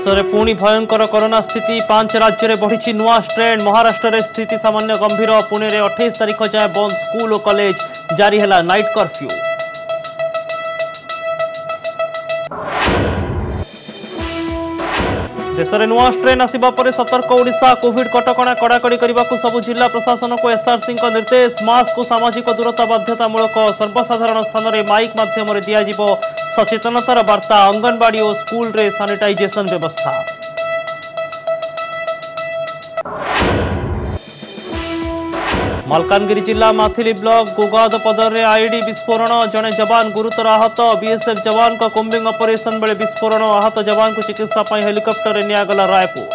देश में पुणी भयंकर कोरोना स्थिति 5 राज्य में बढ़ी नुआ स्ट्रेन। महाराष्ट्र में स्थिति सामान्य गंभीर। पुणे में 28 तारीख जाए बंद स्कूल और कॉलेज। जारी है नाइट कर्फ्यू। देश में नुआ स्ट्रेन आसिबा परे सतर्क ओडिशा। कोविड कटकणा कड़ाकड़ी करने को सबु जिला प्रशासन को एसआरसी निर्देश। मास्क और सामाजिक दूरता बाध्यतामूलक। सर्वसाधारण स्थान में माइक माध्यम दिज्व सचेतनतार वार्ता। अंगनवाड़ी और स्कूल रे सैनिटाइजेशन व्यवस्था। मलकानगिरी जिला माथिली ब्लॉक गोगाद पदर में आईडी विस्फोरण। जड़े जवान गुरुतर आहत। बीएसएफ जवान को कोम्बिंग ऑपरेशन बेले विस्फोरण। आहत जवान को चिकित्सा पर हेलिकॉप्टर रे नियागला रायपुर।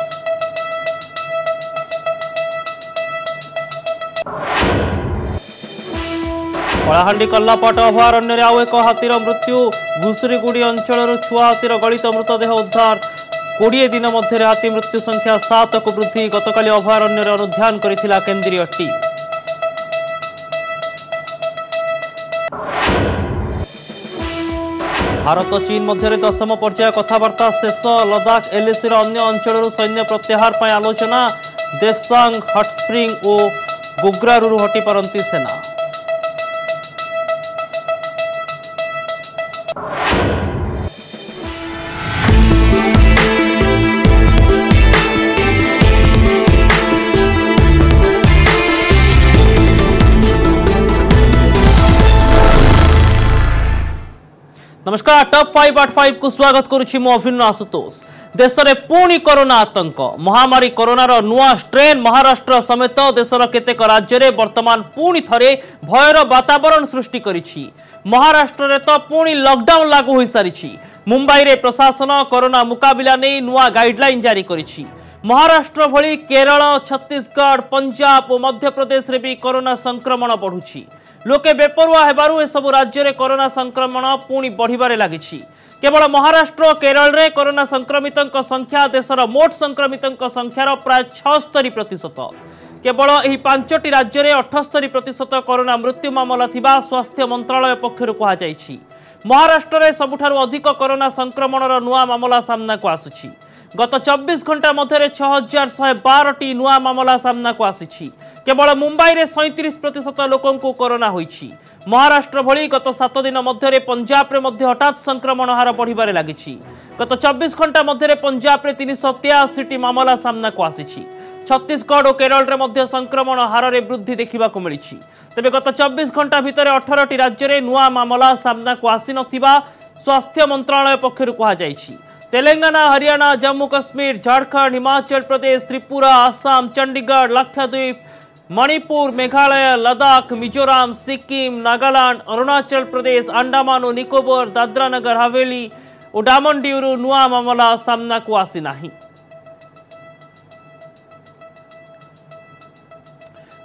कलाहांडी कल्लापाट अभयारण्य आउ एक हाथीर मृत्यु। घुसुरीगुड़ी अंचल छुआ हाथीर गलित मृतदेह उद्धार। 20 दिन मध्य हाथी मृत्यु संख्या 7 को वृद्धि। गतकाली अभयारण्य अनुध्यान करथिला केंद्रीय टीम। भारत चीन मध्य 10म पर्याय कथबार्ता शेष। लद्दाख एलएसी अन्य अंचल सैन्य प्रत्याहार पर आलोचना। देवसांग हटस्प्रिंग और गोग्रारू हटी पारती सेना। नमस्कार, टॉप 585 को स्वागत करुछि मो अभिन्न आशुतोष। देश में पुणी कोरोना आतंक। महामारी कोरोनार नुआ स्ट्रेन महाराष्ट्र समेत देशर केतेक राज्य में वर्तमान पुणी थरे भयर वातावरण सृष्टि करिछि। महाराष्ट्र रे तो पुणी लॉकडाउन लागू हो सारी। मुंबई रे प्रशासन कोरोना मुकाबिला नहीं नुआ गाइडलाइन जारी करिछि। महाराष्ट्र भली केरल, छत्तीसगढ़, पंजाब और मध्य प्रदेश रे भी कोरोना संक्रमण बढ़ुछि। लोके बेपरुआ हेबारु ए सब राज्य रे कोरोना संक्रमण पुणी बढ़िबारे लागिछि। केवल महाराष्ट्र और केरल रे कोरोना संक्रमितों संख्या देशर मोट संक्रमितों संख्यार प्राय 76%। केवल यही 5टी राज्य में 78% कोरोना मृत्यु मामला थिबा स्वास्थ्य मंत्रालय पक्षरु कहा जायछि। महाराष्ट्र में सबुठारु अधिक कोरोना संक्रमणर नुआ मामला सामना को आसुछि। गत 24 घंटा मध्य 6112टी नुआ मामला सामना को आसी। केवल मुंबई रे 37% लोकों को कोरोना होइछि। महाराष्ट्र भली गत 7 दिन मध्य पंजाब रे मध्य हठात संक्रमण हार बढ़िबारे लागिछि। गत 24 घंटा मध्य पंजाब रे 383टी मामला सामना को आसी। छत्तीसगढ़ और केरल रे मध्य संक्रमण हार रे वृद्धि देखा मिली। तेबे गत 24 घंटा भितर 18टी राज्य में नुआ मामला सामना को आसी नथिबा स्वास्थ्य मंत्रालय पक्षरु कहा जायछि। तेलंगाना, हरियाणा, जम्मू कश्मीर, झारखंड, हिमाचल प्रदेश, त्रिपुरा, आसाम, चंडीगढ़, लक्षद्वीप, मणिपुर, मेघालय, लद्दाख, मिजोराम, सिक्किम, नागालैंड, अरुणाचल प्रदेश, अंडमान और निकोबर, दादरा नगर हवेली और डामन डिउ नुआ मामला सामना को आसी नाही।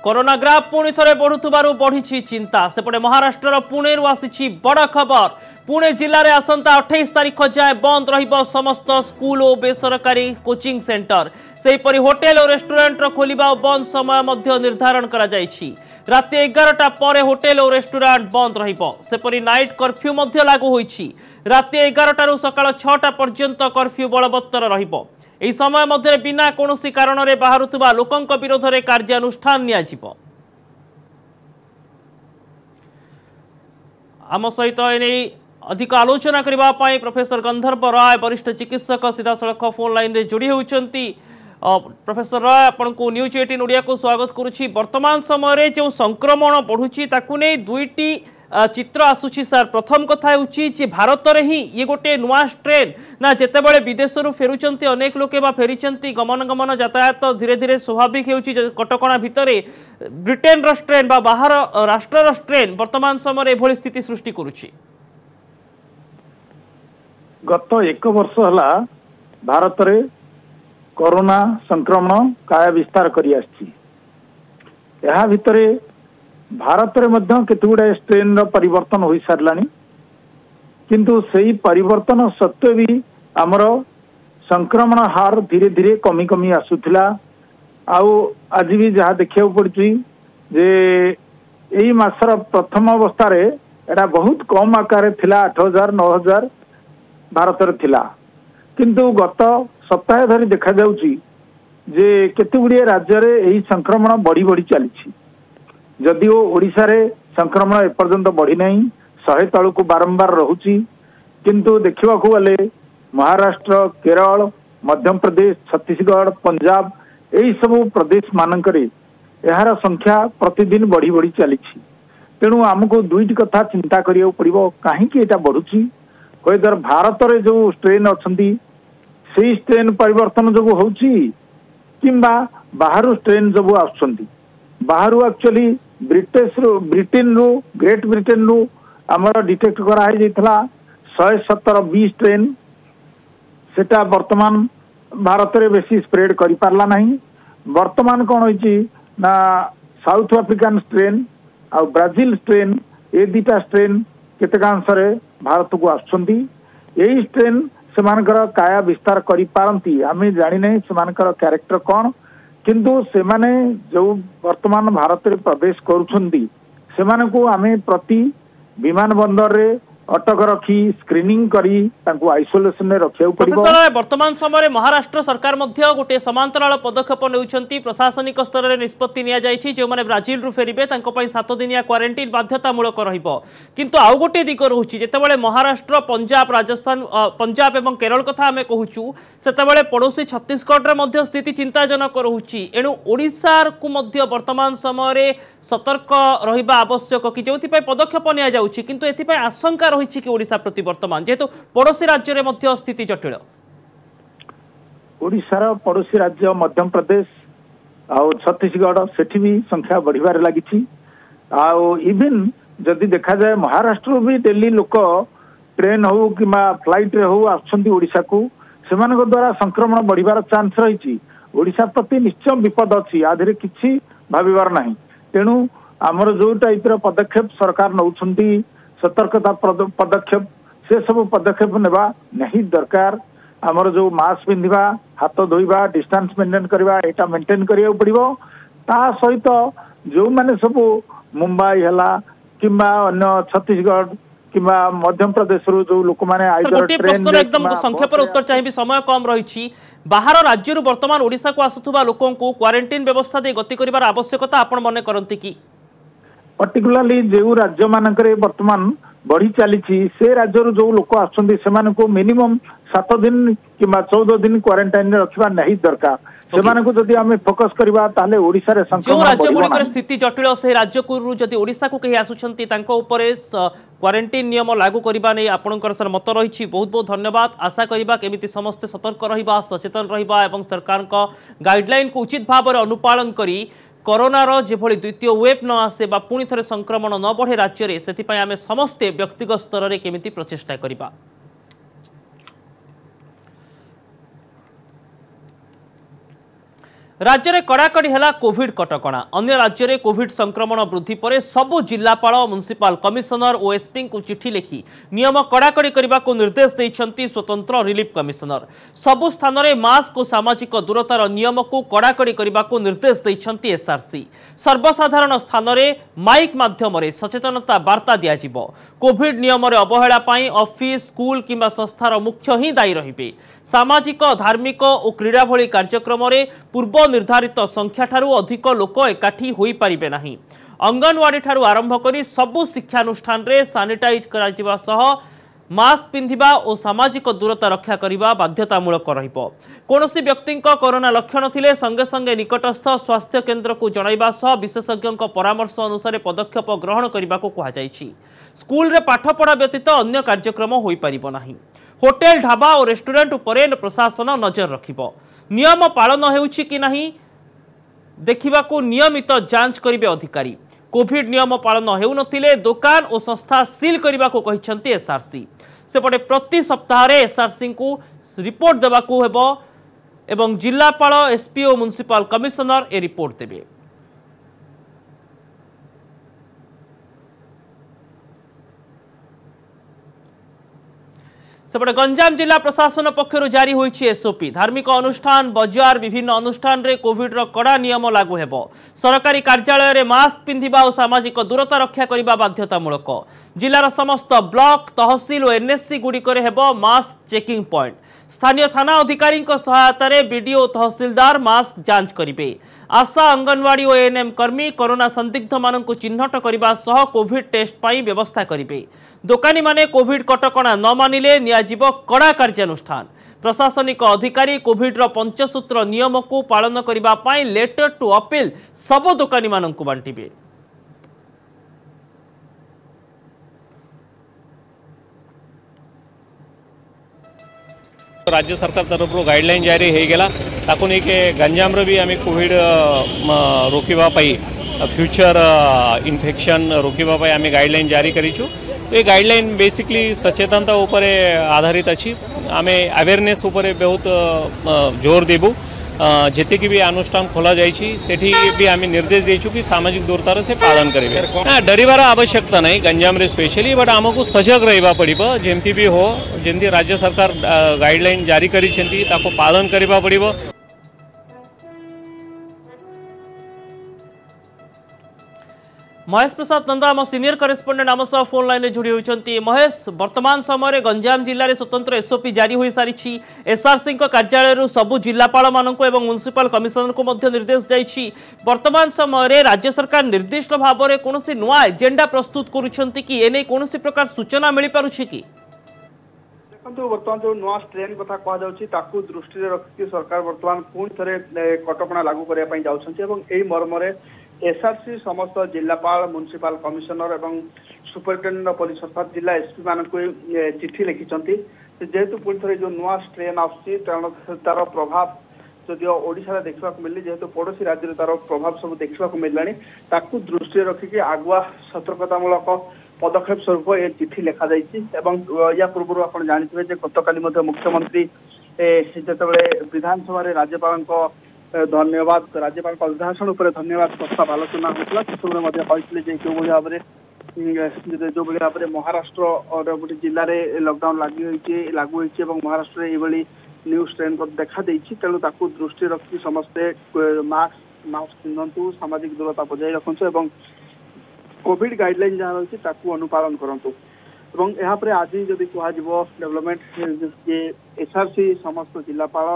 कोरोना ग्राफ पुणी थे बढ़ुवर बढ़ी चिंता। सेपटे महाराष्ट्र पुणेरु आसी बड़ खबर। पुणे जिले में आसंता 28 तारीख जाए बंद रहिबो समस्त स्कूल और बेसरकारी कोचिंग सेंटर। सेहीपरि होटेल और रेस्टोरेंट खोलिबा और बंद समय मध्य निर्धारण करा जायछि। राति 11टा पर होटेल और रेस्टोरेंट बंद रहिबो। सेपरि नाइट कर्फ्यू मध्य लागू होइछि। राति 11टारू सकाळ 6टा पर्यंत कर्फ्यू बलवत्तर रहिबो। एही समय मध्य बिना कोनोसी कारण रे बाहरुथबा लोकंक विरोध रे कार्यानुष्ठान निया जिवो। आम सहित एने अधिक आलोचना करबा पाई प्रोफेसर गंधर्व राय वरिष्ठ चिकित्सक सीधा सड़क फोन लाइन रे जोड़ी होउचंती। प्रोफेसर राय आपन को न्यूज 18 ओडिया को स्वागत करूची। वर्तमान समय रे जो संक्रमण बढ़ुची ताकू नै दुईटी चित्र आसुची सर। प्रथम कथा होची भारत रे ही ये गोटे नुआ स्ट्रेन ना जेते बळे विदेश रु फेरुचंती अनेक लोके बा फेरिचंती गमन यातायात धीरे धीरे स्वाभाविक होची। कटकणा भितरे ब्रिटेन रो स्ट्रेन बा बाहर राष्ट्र रो स्ट्रेन वर्तमान समय रे एभली स्थिति सृष्टि करूची। गत 1 वर्ष हला भारत रे कोरोना संक्रमण काय विस्तार करी आछि। एहा भितरे भारत रे मध्य केतुगुडा स्ट्रेन रो परिवर्तन होई सारलानी, किंतु सेही परिवर्तन सत्वे भी आमर संक्रमण हार धीरे धीरे कमी कमी आसुथिला। आउ आज भी जहाँ देखिया पड़छि जे एही मासर प्रथम अवस्था रे एटा बहुत कम आकार थिला 8000 9000 भारत रे थिला, किंतु गत सप्ताह धरी देखा जाउची जे केते गुड़िए राज्य रे एही संक्रमण बढ़ी बढ़ी चली जदिओ ओडिशा रे संक्रमण एपर्यंत बढ़ी नहीं 100 तलू को बारंबार रहुची किंतु देखा गले महाराष्ट्र केरल मध्य प्रदेश छत्तीसगढ़ पंजाब यही सब प्रदेश मानकरे यार संख्या प्रतिदिन बढ़ी बढ़ी चली तेणु आमको दुईट कथा चिंता करिया पड़िबो काहेकि एटा बढ़ुची कईदर भारत रे जो स्ट्रेन अच्छी से स्ट्रेन परिवर्तन जो होची किंबा बाहर स्ट्रेन जो आसुछंती बाहर एक्चुअली ब्रिटेन रू ग्रेट ब्रिटेन रू आमर डिटेक्ट करा 117-20 स्ट्रेन सेटा वर्तमान भारत रे बेसी स्प्रेड करि पारला नहीं वर्तमान कौन होइची ना साउथ अफ्रिकान स्ट्रेन आ ब्राजिल स्ट्रेन ए दुटा स्ट्रेन केतकांश भारत को आसुछंती यही स्ट्रेन सेमानकर काया विस्तार करि पारंती आमे जानि नै सेमानकर कैरेक्टर कौन किंतु सेमाने जो वर्तमान भारत रे प्रवेश करूछंती सेमानकु आमे प्रति विमान बंदर रे अटक रखी स्क्रीनिंग करी तांको आइसोलेशन रे रखियो पड़िबो। प्रोफेसर वर्तमान समय महाराष्ट्र सरकार मध्य गोटे समांतराल पदक्षेप नेउछंती प्रशासनिक स्तर रे निष्पत्ति निया जायछि जे माने ब्राजिल रु फेरिबे तांको पई 7 दिनिया क्वारंटाइन बाध्यतामूलक रहिबो किंतु आउ गोटे दिग रहुछि जेतेबेले महाराष्ट्र पंजाब राजस्थान पंजाब एवं केरल कथा हमें कहूछु सेतेबेले पड़ोसी छत्तीसगढ़ रे मध्य स्थिति चिंताजनक रहुछि एणु ओडिसा को मध्य वर्तमान समय रे सतर्क रहिबा आवश्यक कि जेउथि पई पदक्षेप निया जाउछि किंतु एथि पई आशंका कि ओडिशा प्रति वर्तमान जेहेतु पड़ोसी राज्य रे मध्य स्थिति जटिल ओडिशार पड़ोसी राज्य मध्य प्रदेश आउ छत्तीसगढ़ सेठी भी संख्या बढ़िबार लागिछि आउ इवन जदि देखा जाए महाराष्ट्र भी दिल्ली लोक ट्रेन हो कि फ्लाइट रे हो आछंती ओडिशा को सेमानक द्वारा संक्रमण बढ़िबार चांस रही ओडिशा प्रति निश्चय विपद अछि आधरे किछि भाबिबार नाही तेणु आमर जो टाइप रो पदक्षेप सरकार नउछंती सतर्कता पदक्षेप से सब पदक्षेप नेबा नहीं दरकार आमर जो मास्क पिंधिबा हाथ धोइबा डिस्टेंस मेंटेन करबा एटा मेंटेन करिया पड़िबो ता सहित जो माने सब मुंबई हला किंबा अन्य छत्तीसगढ़ किंबा मध्य प्रदेश रो जो लोक माने आइदर ट्रेन एकदम संक्षेप उत्तर चाहिए समय कम रही बाहर राज्य वर्तमान ओडिशा को आसुथुबा लोकों को क्वारंटाइन व्यवस्था दे गति करिवार आवश्यकता आपण मने करंती की पर्टिकुलाली जो राज्य मानकरे वर्तमान बढ़ी चली से राज्य जो लोक आसुछंती सेमान को मिनिमम 7 दिन कि 14 दिन क्वारंटाइन रखा नहीं दरकार सेमान को जदि आमे फोकस करबा ताले ओडिसा रे संक्रमण जो राज्य गुड़िकर स्थिति जटिल से राज्य को जदि ओडिशा को कहीं आसुछंती तांको ऊपर क्वारंटाइन नियम लागू करबा नै आपनकर सर मत रही बहुत बहुत धन्यवाद आशा करबा केमिति समस्त सतर्क रहिबा सचेतन रहिबा एवं सरकार को गाइडलाइन को उचित भाव में अनुपालन करी कोरोनार जेभली द्वितीय वेव न आसे बा पुणी थरे संक्रमण न बढ़े राज्य रे सेति आमे समस्ते व्यक्तिगत स्तर रे केमिति प्रचेष्टा करिबा। राज्य में कड़ाकड़ी है कोविड कटकणा अन्य राज्य में कोविड संक्रमण वृद्धि पर सबु जिलापाल म्युनिसिपल कमिशनर और एसपी को चिठी लिखि नियम कड़ाकड़ी करने को निर्देश देइछंती स्वतंत्र रिलीफ कमिशनर सबु स्थान में मास्क और सामाजिक दूरतार नियम को कड़ाकड़ी करने को निर्देश देइछंती एसआरसी सर्वसाधारण स्थान में माइक माध्यम सचेतनता वार्ता दिज्व कोविड नियम अवहेला ऑफिस स्कूल किंबा संस्थार मुख्य ही दायी रहिबे सामाजिक धार्मिक और क्रीड़ा भली कार्यक्रम पूर्व निर्धारित संख्या ठारू अधिक लोक एकाठी होई परिबे नाही अंगनवाड़ी ठारू आरंभ करी सबु शिक्षानुष्ठान रे सैनिटाइज कराजिबा सह मास्क पिंधिबा और सामाजिक दूरता रक्षा करिबा बाध्यतामूलक रहिबो कोनोसी व्यक्ति कोरोना लक्षण थिले संगे संगे निकटस्थ स्वास्थ्य केन्द्र को जणाइबा सह विशेषज्ञ परामर्श अनुसार पदक्षेप ग्रहण करने को कहा जायछि स्कूल रे पाठ पढ़ा व्यतीत अन्य कार्यक्रम होई परिबो नाही होटेल ढाबा और रेस्टोरेंट उपरे प्रशासन नजर रखिबो नियम पालन हेउछि कि नहीं देखिबा को नियमित जांच करिवे अधिकारी कोविड नियम पालन हेउ नथिले दुकान और संस्था सील करने को कहिसंती एसआरसी सेपटे प्रति सप्ताह रे एसआरसी को रिपोर्ट देबा को हेबो एवं जिलापाल एसपी और म्युनिसिपल कमिशनर ए रिपोर्ट देबे सेपटे गंजाम जिला प्रशासन पक्षर जारी होइछि एसओपी धार्मिक अनुष्ठान बजार विभिन्न अनुष्ठान रे कोविड रो कड़ा नियम लागू हेबो सरकारी कार्यालय रे मास्क पिंधिबा और सामाजिक दूरता रक्षा करिबा बाध्यतामूलक जिलार समस्त ब्लॉक तहसील और एनएससी गुडी करे हेबो मास्क चेकिंग पॉइंट स्थानीय थाना अधिकारी सहायतार बीडीओ तहसिलदार मास्क जांच करेंगे। आशा अंगनवाड़ी और एएनएम कर्मी कोरोना संदिग्ध मानक चिन्हट करने सह कोविड टेस्ट पर व्यवस्था करेंगे। दोकानी माने कोविड कटकणा न मानिले नियाजिब कड़ा कार्यानुष्ठान। प्रशासनिक अधिकारी कोविड रो पंचसूत्र नियम को पालन करने लेटर टू अपील सबु दोकानी मानक बांटिबे। राज्य सरकार तरफ गाइडलाइन जारी हो गला ताको नहीं के गंजाम भी आम कोविड रोकवाई फ्यूचर इन्फेक्शन रोकवाई आम गाइडलाइन जारी करूँ। तो ये गाइडलाइन बेसिकली सचेतनता उपर आधारित अच्छी आम अवेयरनेस उपर बहुत जोर देबू। जेतिक भी अनुष्ठान खोला जाठी भी आम निर्देश देचु कि सामाजिक दूरतार से पालन करेंगे। डरबार आवश्यकता नहीं गंजाम रे स्पेशली बट आमको सजग रहा पड़ो जमती भी हो जमती राज्य सरकार गाइडलाइन जारी करी पालन करने पड़ो। महेश प्रसाद नंदा आम सीनियर करेस्पोंडेंट आम सह फोन लाइन में जोड़ी होती। महेश, वर्तमान समय गंजाम जिले में स्वतंत्र एसओपी जारी हो सारी एसआरसी कार्यालय सबु जिलापाल मानक एवं म्युनिसिपल कमिशनर को निर्देश जाइए। वर्तमान समय राज्य सरकार निर्दिष्ट भाव में कौन नुआ एजेंडा प्रस्तुत करुँच कि एने कौन प्रकार सूचना मिल पारुछि कि? देखो बर्तमान जो नुआ स्ट्रेन कथा कहु दृष्टि रखिक सरकार बर्तमान पुणी थे कटकणा लागू करने जाऊँगी। मर्म एसआरसी समस्त जिलापाल म्युनिसिपल कमिशनर एवं सुपरिटेडेंट पुलिस अर्थात जिला एसपी मान चिठी लिखिं जेहेतु पुणी थे जो नुआ स्ट्रेन तार प्रभाव जदिव ओडिशा देखा मिली जेहेतु पड़ोशी राज्य तार प्रभाव सब देखा मिलला दृष्टि रखिक आगुआ सतर्कतामूलक पदक्षेप स्वरूप ये चिठी लिखा या पूर्व आप जानते गतकाली मुख्यमंत्री जिते विधानसभा राज्यपाल धन्यवाद राज्यपाल अभिभाषण उपर धन्यवाद प्रस्ताव आलोचना होता कहते जो भाव में महाराष्ट्र गोटे जिले में लॉकडाउन लागू होती महाराष्ट्र ये न्यूज ट्रेन को देखा तेणु दृष्टि रखी समस्ते मास्क पिंधु सामाजिक दूरता बजाय रखु कोविड गाइडलाइन जहाँ रही अनुपालन करूँ। यापर आज जदि कह डेवलपमेंट एसआरसी समस्त जिलापाल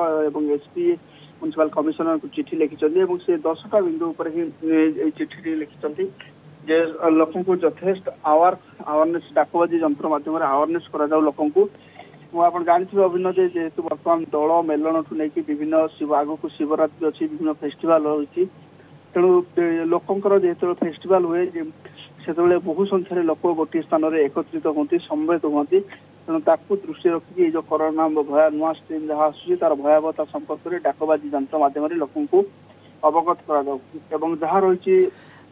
एसपी म्युनिसिपल कमिशनर को चिठी लिखिं से 10टा बिंदु पर ही चिठी लिखिं जे लोक को यथेष्ट अवेयरनेस डाकबाजी जंत्र माध्यम अवेयरनेस करा लोक को आप जानते अभिन्न जेहेतु बर्तमान दौड़ मेलन ठू नहीं विभिन्न आग को शिवरात्रि अच्छी विभिन्न फेस्टिवल रही तेणु लोकंर जेहेतु फेस्टिवल हुए से बहु संख्यार लोक गोटे स्थान में एकत्रित होती समवेत होती तेणु दृष्टि रखिक जो कोरोना नुआ स्ट्रेन जहाँ आसूँ तार भयावहता संपर्क में डाकबाजी जंत्र माध्यम लोक को अवगत करा जहाँ रही।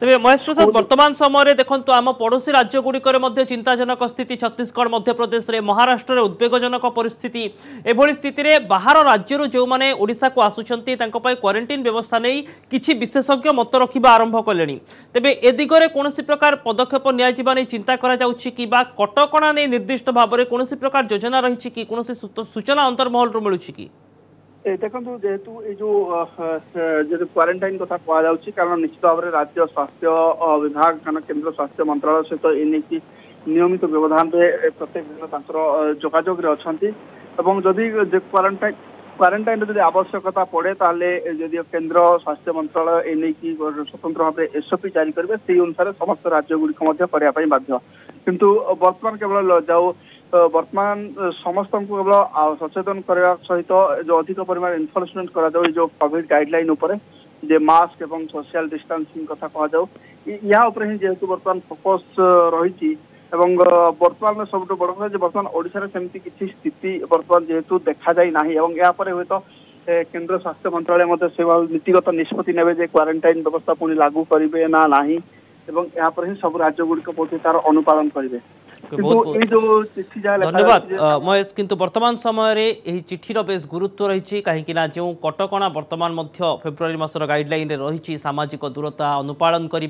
तेज महेश प्रसाद वर्तमान समय देखो आम पड़ोशी राज्यगुड़िकर चिंताजनक स्थिति छत्तीसगढ़ मध्यप्रदेश में महाराष्ट्र में उद्वेगजनक परिस्थिति एभली स्थिति में बाहर राज्य जो मैंने ओडिशा को आसुंच क्वारंटाइन व्यवस्था नहीं किसी विशेषज्ञ मत रखा आरंभ कले तेज ए दिगरे कौन प्रकार पदक्षेप नि चिंता कटकणा नहीं निर्दिष्ट भाव में कौन प्रकार योजना रही कि कौन सूचना अंतर्महल मिलूँ कि? देखो जेहेतु ये जो क्वारंटाइन कथा कहुच्छी कारण निश्चित भाव में राज्य स्वास्थ्य विभाग केंद्र स्वास्थ्य मंत्रालय सहित ये नियमित व्यवधान में प्रत्येक दिन जोगाजोग अच्छा जदि क्वारंटाइन जब आवश्यकता पड़े ताले जदि केंद्र स्वास्थ्य मंत्रालय एने की स्वतंत्र भाव एसओपी जारी करेंगे से अनुसार समस्त राज्यगुड़िक करने बाध्य किंतु वर्तमान केवल जाओ वर्तमान समस्त को केवल सचेतन करने सहित जो अधिक परिमाण इनफोर्समेंट करा जो कोविड गाइडलाइन उपर जे मास्क एवं सोशल डिस्टेंसिंग कथा कहु या ही जेहेतु वर्तमान फोकस रही वर्तमान सब बड़ कथा वर्तमान ओडिशा सेमती किसी स्थिति वर्तमान जेहेतु देखा जाए ना यापर हे तो केंद्र स्वास्थ्य मंत्रालय से नीतिगत निष्पत्ति ने क्वारंटाइन व्यवस्था पुणी लागू करेंगे ना यापर ही सब राज्यगुड़िक तार अनुपालन करेंगे। धन्यवाद महेश किंतु वर्तमान समय चिठीर बेस गुरुत्व रही कहीं जो कटकणा वर्तमान फेब्रुआरी मासर गाइडलाइन रही सामाजिक दूरता अनुपालन करने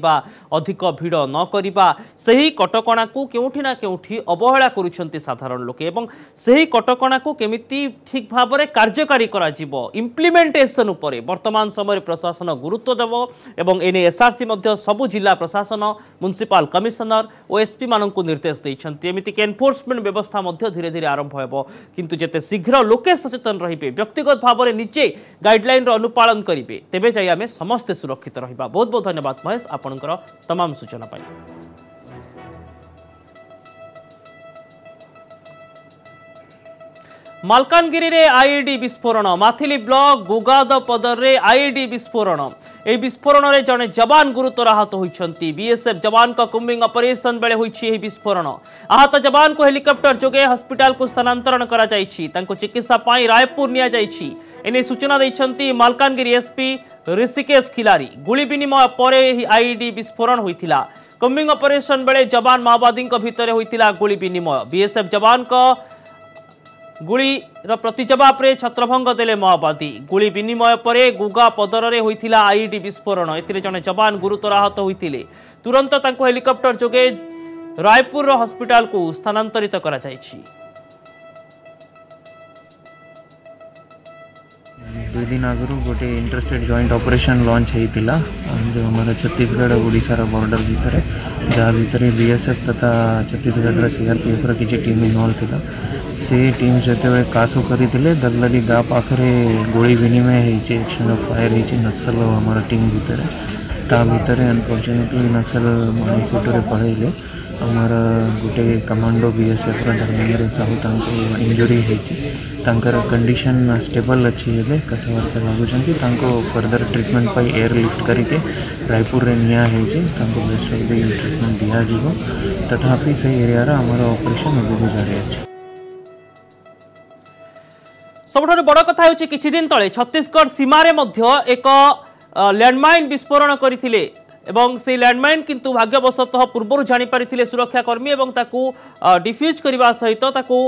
अधिक भिड़ न करने से ही कटकणा को केउठी ना केउठी अवहेला करुछंती साधारण लोके एवं से ही कटकणा को केमिति ठीक भाव में कार्यकारी करा जिवो इम्प्लीमेंटेशन उपरे वर्तमान समय प्रशासन गुरुत्व देव एवं एने एसआरसी सबु जिला प्रशासन म्युनिसिपल कमिशनर और एसपी मानक निर्देश देइछन्ती एमिति के एनफोर्समेंट व्यवस्था मध्य धीरे धीरे आरंभ हेबो किंतु जेते शीघ्र लोके सचेतन रहिबे व्यक्तिगत भाव में निजे गाइडलाइन रो अनुपालन करिवे तेबे जाई आमे समस्त सुरक्षित रहिबा। बहुत बहुत धन्यवाद महेश आपनकर तमाम सूचना पाई। मालकानगिरी रे आईडी विस्फोरण माथिली ब्लॉक गुगाद पदर रे आईडी विस्फोरण ए विस्फोरण रे जने जवान गुरुतर आहत होइछंती। बीएसएफ जवान का कुंबिंग ऑपरेशन बेले होइछि ए विस्फोरण आहत जवान को हेलिकॉप्टर जोगे हॉस्पिटल को स्थानांतरण करा जाइछि तांको चिकित्सा पाई रायपुर निया जाइछि एने सूचना दैछंती मालकानगिरी एसपी ऋषिकेश खिलारी। गुली विनिमय परे ही आईडी विस्फोरण होइथिला। कुंबिंग ऑपरेशन बेले जवान माओवादी भितर होइथिला गुली विनिमय। बीएसएफ जवान का गुली प्रतिजवाब रे छत्रभंग देले माओवादी। गुली विनिमय परे गुगा पदर रे होइथिला आईडी विस्फोरण एथिरे जने जवान गुरुतर आहत होइथिले। तुरंत तांको हेलिकॉप्टर जोगे रायपुर हॉस्पिटल को स्थानांतरित करा जायछि। 2 दिन आगु गोटे इंटरस्टेट जॉइंट ऑपरेशन लॉन्च होता जो हमारा छत्तीसगढ़ ओडिशार बॉर्डर भितर जहाँ भितर बीएसएफ तथा छत्तीसगढ़ सीआरपीएफ किसी टीम इनवॉल्व था से टीम जो कासु करते दलदली गाँ पाखे गोली विनिमय होती एक्शन ऑफ फायर होती नक्सल हमारा टीम भितर ता भितर अनफॉर्चुनेटली नक्सल मणिसुटे पड़े हमारा गोटे commando BSF Dharmendra Sahu injury होती कंडीशन स्टेबल अच्छी है कथबार्ता लगुच फर्दर ट्रीटमेंट पर एयरलिफ्ट करके रायपुर रे निया बेस्ट ऑफ द ट्रीटमेंट दिज्व तथापि से एरिया आमर ऑपरेशन अभी जारी अच्छे। सबुठ बड़ कथा होछि किछि दिन तले छत्तीसगढ़ सीमारे मध्य एक लैंडमाइन विस्फोरण करथिले एवं से लैंडमाइन किंतु भाग्यवशतः पूर्व जानी पारिथिले सुरक्षाकर्मी एवं ताकू डिफ्यूज करबा सहित ताकू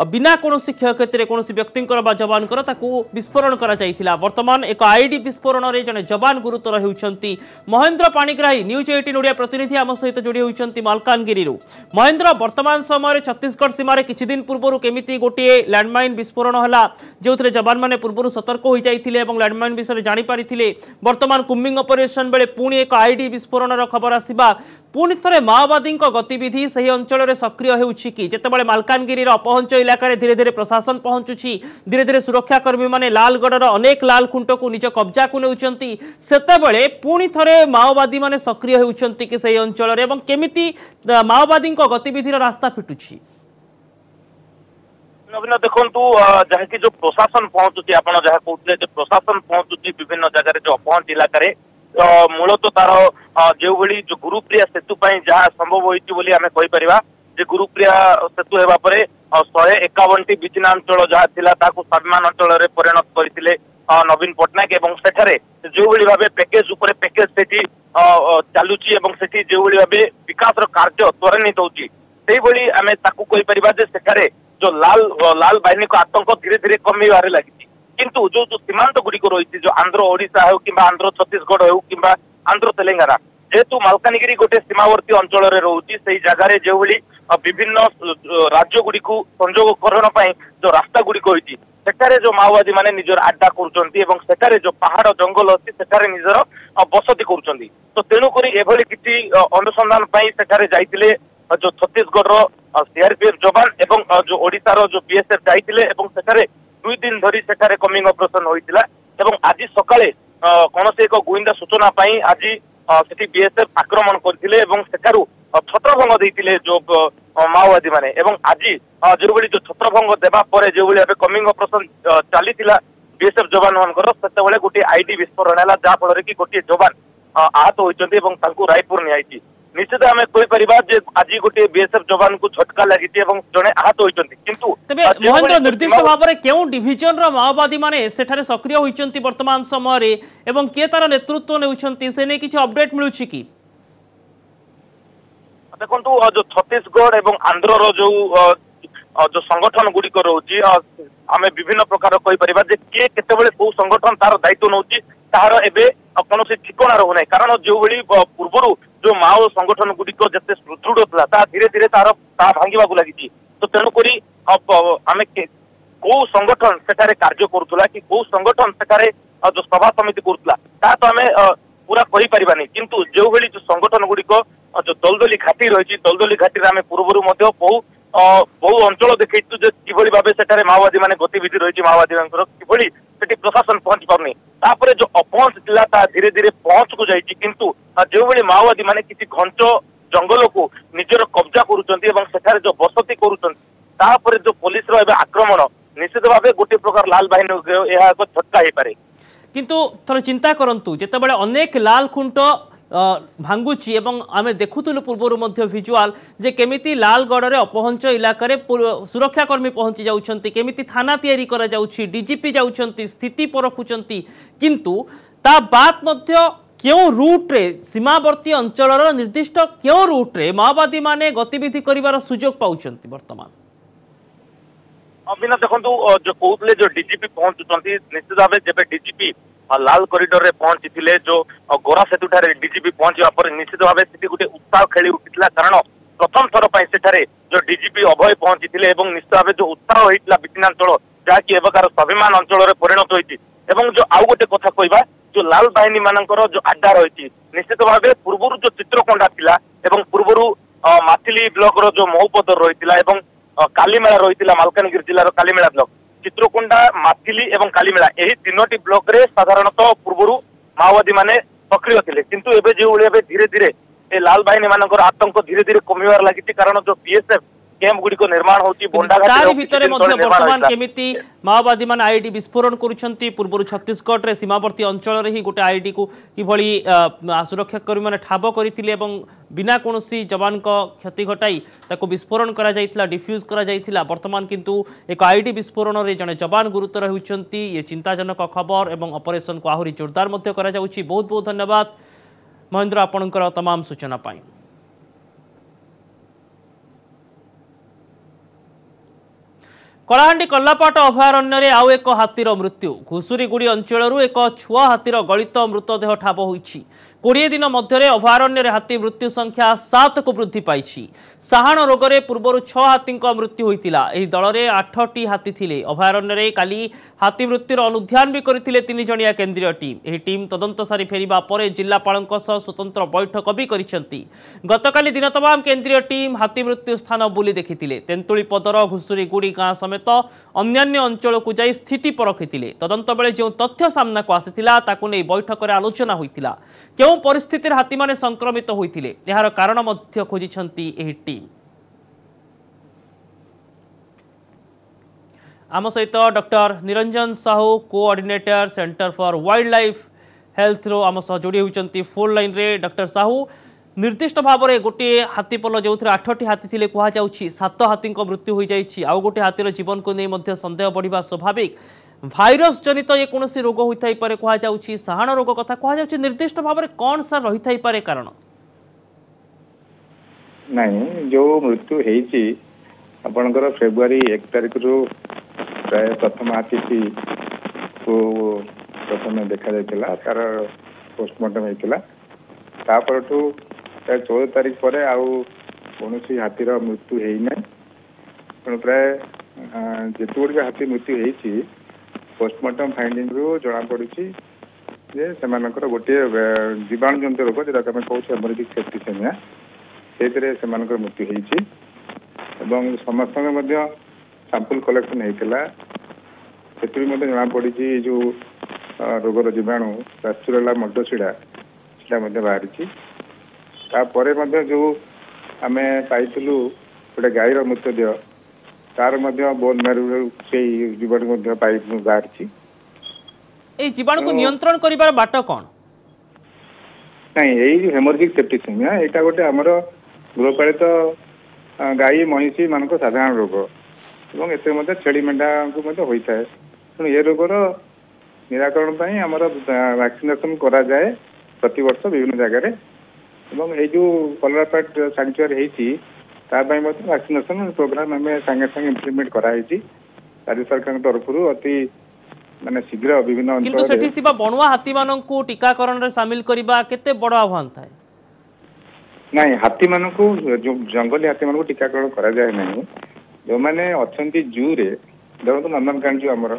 बिना कोनोसी क्षयक्षति कोनोसी व्यक्तिंकर बा जवानकर ताकू विस्फोरण करा जायथिला। वर्तमान एक आईडी विस्फोरण रे जने जवान गुरुतर होउछंती। महेंद्र पाणिग्राही न्यूज 18 ओडिया प्रतिनिधि आम सहित जोड़ी होउछंती मालकानगिरी रो। महेंद्र वर्तमान समय छत्तीसगढ़ सीमारे किछि दिन पूर्व केमिति गोटे लैंडमाइन विस्फोरण हला जोथरे जवान माने पूर्व सतर्क हो जाइथिले एवं लैंडमाइन विषय जानि पारिथिले वर्तमान कुंबिंग ऑपरेशन बेले पुणी एक आईडी विस्फोरण खबर आसिबा पुणी थरे माओवादी गतिविधि सही अंचल में सक्रिय होउछि कि जेतेबेले मालकानगिरी अपहंच इलाका धीरे धीरे प्रशासन पहुंचुछि धीरे धीरे सुरक्षाकर्मी माने लालगढ़ अनेक लाल खुंट को निज कब्जा को नेउछंती सेतेबेले पुणी थरे माओवादी माने सक्रिय होउछंती कि सही अंचल एवं केमिति माओवादी गतिविधि रास्ता फिटुछि। नवीन देखु जहाँकि जो प्रशासन पहुंचुची आपड़ जहाँ कहते जो प्रशासन पहुंचुची विभिन्न जगह जो अपहंच इलाका मूलतः तार जो भली जो गुरुप्रिया सेतु जहाँ संभव होती आम कहीपर जे गुरुप्रिया सेतु होगा 151टी विचिनांचल जहाँ था स्वाभिमान अंचल में परिणत करते नवीन पट्टनायक एवं सेठारे जो भली भाव पैकेज उपर पैकेज सेठी चलुची जो भली भाव विकास कार्य त्वरान्वित होची से भली आम ताकू कहीपर जे सेठारे जो लाल बाहिनी को आतंक धीरे धीरे कमीबार लगी किंतु जो जो सीमांत गुड़िक रही जो आंध्र ओडिशा हो कि आंध्र छत्तीसगढ़ हो कि आंध्र तेलंगाना जेहेतु मालकानगिरी गोटे सीमावर्ती अंचल रोचे से जगह जो भली विभिन्न राज्य गुड़िक संजोगकरण जो रास्ता गुड़िक होती सेठारे जो माओवादी माने निजर आड्डा कर जो पहाड़ जंगल अच्छी सेठारे निजर बसती कर तो तेणुक एभली किसी अनुसंधान सेठारे जाइतिले जो छत्तीसगढ़ सीआरपीएफ जवान एवं जो ओडिशार जो बीएसएफ जाइतिले एवं सेठारे 2 दिन धरी सेठारे कमिंग ऑपरेशन होइतिला एवं आज सकाळे कोनोसी एक गुइंदा सूचना पाई आज सेठी बीएसएफ आक्रमण करथिले एवं सेठारु छत्रभंग देइतिले जो माओवादी माने एवं आज जो भली जो छत्रभंग देबा परे जो भली अबे कमिंग ऑपरेशन चलीतिला बीएसएफ जवान मानकर सेतेबेले गोटे आईडी विस्फोरण हैला जा फଳରେ कि गोटे जवान आहत होइचंती एवं तांकु रायपुर नियाइची निश्चित आम कहीपर आज गोटे बीएसएफ जवान को झटका लगी जड़े आहत होती किंतु महेंद्र निर्दिष्ट भाव में क्यों डिविजन माओवादी माने सेठारे सक्रिय होइचंती वर्तमान समय एवं किए तार नेतृत्व नेउछंती से नै किछि अपडेट मिलुछि कि देखो जो छत्तीसगढ़ एवं आंध्र जो संगठन गुड़िक रोचे आम विभिन्न प्रकार कहीपर किए केतेबेले कौ संगठन तार दायित्व नौची तार एबे कौन ठिकना रोना कारण जो भली पूर्व जो माओ संगठन गुड़िक जिते सुदृढ़ था धीरे धीरे तार भांगा लगी तो तेणुक आम कौ संगठन सेठारे कार्य करुला कि कौ संगठन सेठारे जो सभा समिति करुला तो आम पूरा कहीपर किंतु जो भली जो संगठन गुड़िक जो दलदली घाटी रही दलदली घाटी आम पूर्व बहु अंचल देखु कि भाव से माओवादी मैंने गतिविधि रही माओवादी कि प्रशासन पहुंच पारनी तापर जो अपहंच था धीरे धीरे पहुंच को जाइए किंतु जो माओवादी मैंने किसी घंच जंगल को निजर कब्जा कर जो बसती कर जो पुलिस आक्रमण निश्चित भाव गोटे प्रकार लाल बाहिनी यह एक झटका हो पारे किंतु थोड़ा चिंता करंतु जेतेबेले अनेक लाल खुंट भांगुची एवं आमे देखुतलु पूर्वरु मध्य विजुआल जे केमिति लालगढ़ रे अपहंच इलाका रे सुरक्षाकर्मी पहुंची जाउछंती केमिति थाना तैयारी करा जाउछि डीजीपी जाउछंती स्थिति परखुछंती किंतु ता बात मध्य क्यों रूट रे सीमावर्ती अंचलर निर्दिष्ट क्यों रूट रे माओवादी माने गतिविधि करिवार सुजोग पाउछंती वर्तमान अभिना देखो जो कहते जो डीजीपी पहुंचुंट निश्चित भाव जब डीजीपी लाल कॉरिडोर रे पहुंची जो गोरा सेतु ठारे डीजीपी पहुंचा पर निश्चित भाव से गोटे उत्साह खेली उठिला कारण प्रथम थर पर जो डीजीपी अभय पहुंची निश्चित भाव जो उत्साह होता विपिनांचल जहाँकि एवकार स्वाभिमान अंचल परिणत होती जो आउ गोटे कथा कहवा जो लाल बाहिनी मानकर जो अड्डा रही निश्चित भाव पूर्व जो चित्रकोंडा थिला पूर्व माथिली ब्लॉक रो जो महुपदर रही कालीमेला रही मालकानगिरी जिलार कालीमेला ब्लॉक चित्रकोंडा माथिली एवं कालीमेला यही तीनोटी ब्लॉक रे साधारणतः पूर्व माओवादी माने सक्रिय थे किंतु एबे जो धीरे धीरे ए लाल बाहिनी मानकर आतंक धीरे धीरे कमिबार लागिति कारण जो बीएसएफ कैंप गुडी को निर्माण होची तारि भितरे मध्य वर्तमान केमिति माओवादी मान आईडी विस्फोरण करूछंती पूर्व छत्तीसगढ़ रे सीमावर्ती अंचल रे ही गोटे आईडी को किभली सुरक्षाकर्मी माने ठाब करिथिले एवं बिना कोनोसी जवान को क्षति घटाई ताको विस्फोरण करा जाइथिला डिफ्यूज करा जाइथिला वर्तमान किंतु एक आईडी विस्फोरण रे जने जवान गुरुतर होउछंती ये चिंताजनक खबर एवं ऑपरेशन को आहुरी जोरदार मध्य करा जाउची बहुत बहुत धन्यवाद महेंद्र आपनकर तमाम सूचना पाई कलाहांडी कल्लापाट अभयारण्य आउ एक हाथीर मृत्यु घुसुरीगुड़ी अंचल एक छुआ हाथीर गलित मृतदेह ठाब होईछि 20 दिन मध्य अभयारण्य हाथी मृत्यु संख्या 7 को वृद्धि पाई साहाण रोग में पूर्व 6 हाथी मृत्यु होता यह दल में 8टी हाथी थे अभयारण्य काली हाथी मृत्युर अनुध्यान भी करते 3 जणिया केंद्रीय टीम यह टीम तदंत सारी फेरिबा पर जिलापाल स्वतंत्र बैठक भी करिसेंती गतकाली दिन तमाम केंद्रीय टीम हाथी मृत्यु स्थान बुली देखिथिले तेंतुलीपदर घुसुरीगुड़ी गाँ समेत अन्यान्य अंचल को जाई स्थिति परखिथिले तदंत बेले जो तथ्य सामना को आसीथिला ताकु नै बैठक रे आलोचना होइतिला केउ परिस्थिति हाथी माने संक्रमित होइतिले यार कारण मध्य खोजिछंती एही टीम आम सहित doctor Niranjan Sahu coordinator centre for wildlife health रो आम सह जोड़ी होइछंती फोन लाइन रे डॉक्टर साहू निर्दिष्ट भाव में गोटे हाथीपल जो 8टी हाथी थे कहुच्छी 7 हाथी मृत्यु हो जाए आउ गोटे हाथीर जीवन को नहीं सन्देह बढ़ा स्वाभाविक भाइरस जनित ये कौन रोग होता है कहुच्छी साहाण रोग कथा कहुच्छी निर्दिष्ट भाव में कौन सा रही पारे कारण नहीं जो मृत्यु होती आपणकर फेब्रुआरी 1 तारिख रु प्राय प्रथम हाथी को प्रथम देखा जाता तार पोस्टमार्टम होता तापर प्राय 14 तारिख पर आउ कौन हाथीर मृत्यु होना तेणु प्राय जिते गुड़िक हाथी मृत्यु होती पोस्टमार्टम फाइंडिंग रु जना पड़ी जे से गोटे जीवाणु जनित रोग जोटा आम कहूँ हेमोरेजिक सेप्टिसेमिया से मृत्यु होती समस्त सैंपल कलेक्शन होता से जना पड़ी जो रोगर जीवाणु रास्टुरेला मल्टोसिडा से बाहरी जो आम पाइलु गोटे गाईर मृतदेह तार बोन मेरु से जीवाणु बाहरी जीवाणु को नियंत्रण करिबार बाट कौन नहीं यही हेमोरेजिक सेप्टिसेमिया यहाँ गोटे आमर गृहपालित गाई महिषी मान साधारण रोग और ए छेली मेढ़ा को होता है तेणु ये रोगर निराकरण आमर वैक्सीनेशन करा जाए प्रति वर्ष विभिन्न जगह ये जो कलरापाट सैंक्चुअरी होती वैक्सीनेशन प्रोग्राम आम संगे संगे इम्प्लीमेंट कराई राज्य सरकार तरफ अति माने शीघ्र विभिन्न अंचल बणुआ हाथी मान टीकाकरण सामिल करने केते बड़ आह्वान थाए नहीं हाथी मान जो जंगली हाथी मान टीकाकरण करा जाए नहीं जो मैंने अच्छा जू रे देखो नंदनकान जो आमर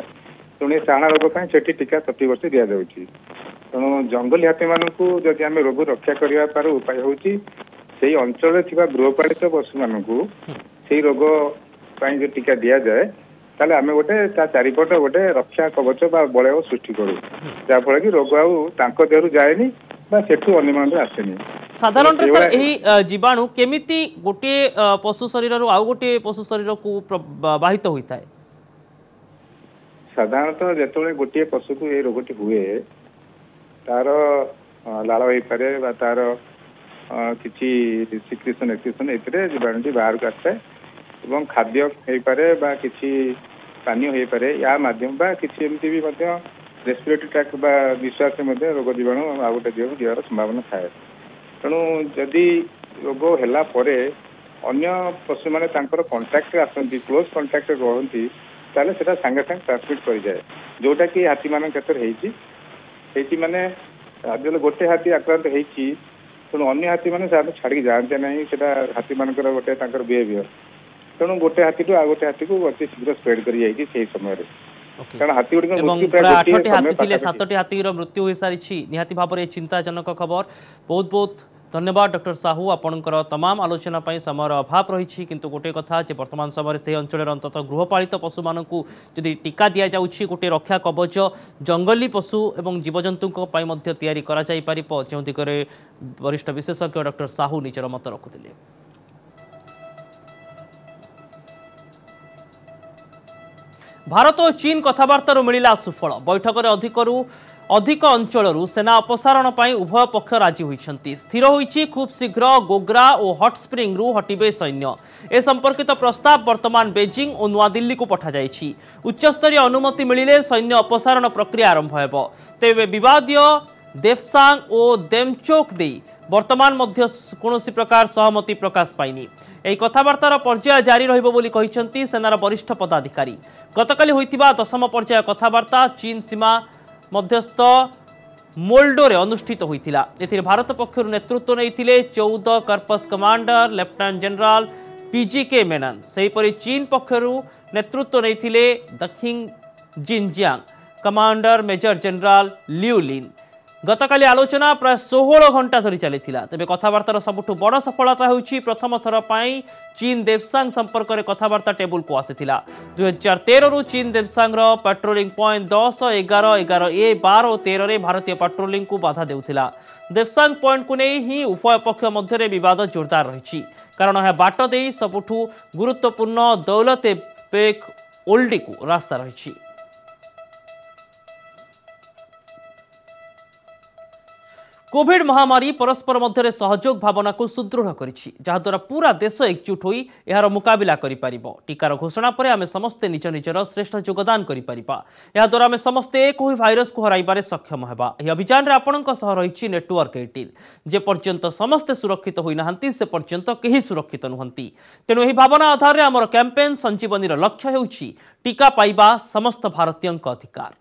तेणु साहाण रोग से टीका प्रति वर्ष दि जाऊँगी तेणु जंगली हाथी मान जदि आम रोग रक्षा करने उपाय हूँ ସେଇ ଅଞ୍ଚଳରେ ଥିବା ଗୃହପାଳିତ ପଶୁମାନଙ୍କୁ ସେଇ ରୋଗ ପାଇଁ ଯୋଉ ଟୀକା ଦିଆଯାଏ ତାହେଲେ ଆମେ ଗୋଟେ ତା ଚାରିପଟ ଗୋଟେ ରକ୍ଷା କବଚ ବା ବଳୟ ସୃଷ୍ଟି କରୁ ଯାହାଫଳରେ କି ରୋଗ ଆଉ ତାଙ୍କ ଦେହରୁ ଯାଏନି ବା ସେଠୁ ଅନ୍ୟମାନଙ୍କୁ ଆସେନି। ସାଧାରଣତଃ ସାର୍ ଏହି जीवाणु केमिति गोटे पशु शरीर आउ गोटे पशु शरीर को बाहित होता है? साधारणतः जिते गोटे पशु को ये रोगटी हुए तार लाल हो पारे तार किसी सिक्रेशन एक्सक्रीशन ए जीवाणुटी बाहर को आसए एवं खाद्य हो पारे बा किसी पानी हो पारे या माध्यम बा किसी एमती भी रेस्पिरेटरी ट्रैक्ट बा निश्वास रोग जीवाणु आ गोटे जीव जीवार संभावना थाए। तेणु जदि रोग है अन्य पशु मैंने कंटाक्ट आसती क्लोज कंटाक्ट रहती ताले सेटा संगे संगे ट्रांसमिट कर जाए जोटा कि हाथी मान क्षेत्र होती माने जो गोटे हाथी आक्रांत होती तेणु अन्य हाथी मैंने छाड़ी जाते ना सेटा हाथी मानकर गोटे बिहेवियर तेणु गोटे हाथी टू आ गोटे हाथी को अति शीघ्र स्प्रेड कर जाए समय कारण हाथी गुड़िक सातटी हाथीर मृत्यु हो सारी निहाती भाव में चिंताजनक खबर। बहुत बहुत धन्यवाद डॉक्टर साहू आपणकर तमाम आलोचना समय अभाव रही किंतु गोटे कथा जे वर्तमान समय से अंचल अंततः गृहपालित पशु मानक जदि टीका दि जाऊँगी गोटे रक्षा कवच जंगली पशु और जीवजंतु तैयारी करा जाई पारिबो जो दिगरे वरिष्ठ विशेषज्ञ डॉक्टर साहू निजर मत रखुले। भारत और चीन कथबार्तार मिला सुफल बैठक में अधिक अंचल सेना अपसारण पर उभय पक्ष राजी होती स्थिर होती खूब शीघ्र गोग्रा और हट स्प्रिंग हटिबे सैन्य ए संपर्कित प्रस्ताव वर्तमान बेजिंग और नुआदिल्ली को पठा जाइछि। उच्चस्तरीय अनुमति मिलिले सैन्य अपसारण प्रक्रिया आरंभ हेबो। तेबे विवादीय देवसांग और देमचोक दे वर्तमान मध्य कौनसी प्रकार सहमति प्रकाश पाइनी। यह कथबार्तार पर्याय जारी रहिबो बोली कहिसेंती सेनार वरिष्ठ पदाधिकारी। गतकाली होइतिबा 10म पर्याय कथबार्ता चीन सीमा मध्यस्थ मोल्डोरे अनुष्ठित होइतिला। एथिरे भारत पक्षरु नेतृत्व नैथिले 14 corps commander lieutenant general PGK Menon. सेहीपरि चीन पक्षरु नेतृत्व नैथिले दक्षिण Xinjiang commander major general Liu Lin. गतकाली आलोचना प्राय 16 घंटा धरी चली तेज कथबार्तार सबुठ बड़ सफलता होउछि प्रथम थर पाई चीन देवसांग संपर्क में कथबार्ता टेबुल को आसीथिला। 2013 रु चीन देवसांग पेट्रोलिंग पॉइंट 10, 11, 11A, 12 और 13 रे भारतीय पेट्रोलिंग को बाधा देउथिला। देवसांग पॉइंट को नहीं ही उभय पक्ष मध्य विवाद जोरदार रही कारण यह बाट दे सबुठ गुरुत्वपूर्ण दौलत बेग ओल्डी को रास्ता रही। कोविड महामारी परस्पर मध्य सहयोग भावना को सुदृढ़ करिछि जहाद्वारा पूरा देश एकजुट होई यार मुकाबिला करि परिबो। टीकार घोषणा पर आमे समस्ते निज निजर श्रेष्ठ योगदान करि परिबा। याद्वारा आमे समस्ते एक होई भाइरस को हराइबारे सक्षम हेबा। एही अभियान रे आपणक सह रहिछि नेटवर्क 18 जे पर्यंत समस्ते सुरक्षित होई नाहंती से पर्यंत केही सुरक्षित नुहंती। तेणु एही भावना आधार रे हमर कैंपेन संजीवनीर लक्ष्य हेउछि टीका पाइबा समस्त भारतीयक अधिकार।